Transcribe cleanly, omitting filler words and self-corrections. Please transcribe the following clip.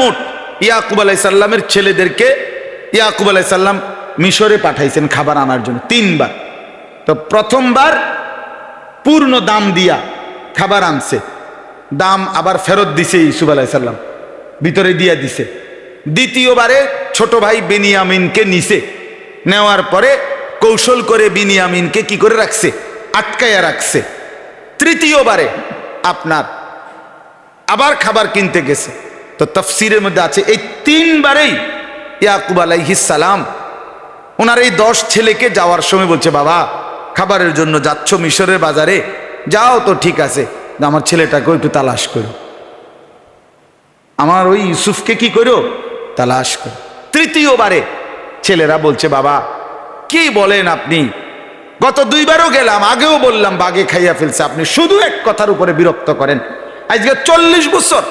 মোট ইয়াকুব আলাইহিস সালামের ছেলেদেরকে ইয়াকুব আলাইহিস সালাম মিশরে পাঠাইছেন খাবার আনার জন্য 3 বার। তো প্রথমবার পূর্ণ দাম দিয়া খাবার আনছে, দাম আবার ফেরত দিছে ইউসুফ আলাইহিস সালাম, ভিতরে দিয়া দিছে। দ্বিতীয়বারে ছোট ভাই বিনিয়ামিনকে নিছে, নেওয়ার পরে কৌশল করে বিনিয়ামিনকে কি করে রাখছে, আটকায়া রাখছে। তৃতীয়বারে আপনার আবার খাবার কিনতে গেছে। তো তাফসীরের মধ্যে আছে এই 3 বারেই ইয়াকুব আলাইহিস সালাম ওনার এই 10 ছেলেকে যাওয়ার সময় বলছে, বাবা খাবারের জন্য যাচ্ছ মিশরের বাজারে, যাও তো ঠিক আছে, আমার ছেলেটাকেও একটু তালাশ করো, আমার ওই ইউসুফকে কি করো, তালাশ করো। তৃতীয়বারে ছেলেরা বলছে, বাবা কি বলেন আপনি, গত 2 বারও গেলাম, আগেও বললাম বাঘে খাইয়া ফেলছে, আপনি শুধু এক কথার উপরে বিরক্ত করেন। আজকে 40 বছর